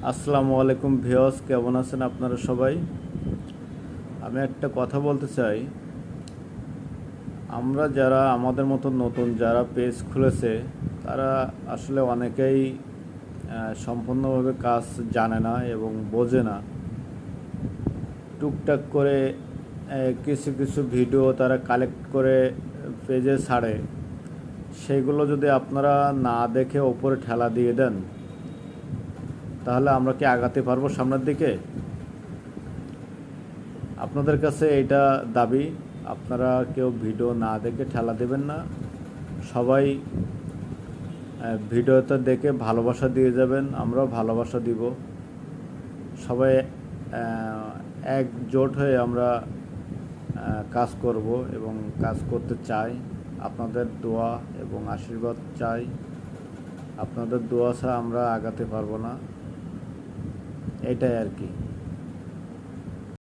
আসসালামু আলাইকুম ভিউয়ার্স, কেমন আছেন আপনারা সবাই? আমি একটা কথা বলতে চাই। আমরা যারা আমাদের মতো নতুন যারা পেজ খুলেছে, তারা আসলে অনেকেই সম্পূর্ণভাবে কাজ জানে না এবং বোঝে না। টুকটাক করে কিছু কিছু ভিডিও তারা কালেক্ট করে পেজে ছাড়ে। সেগুলো যদি আপনারা না দেখে ওপরে ঠেলা দিয়ে দেন, তাহলে আমরা কি আগাতে পারবো সামনের দিকে? আপনাদের কাছে এটা দাবি, আপনারা কেউ ভিডিও না দেখে ঠেলা দেবেন না। সবাই ভিডিওটা দেখে ভালোবাসা দিয়ে যাবেন, আমরাও ভালোবাসা দিব। সবাই একজোট হয়ে আমরা কাজ করব এবং কাজ করতে চাই। আপনাদের দোয়া এবং আশীর্বাদ চাই। আপনাদের দোয়া ছাড়া আমরা আগাতে পারবো না, এটাই আর কি।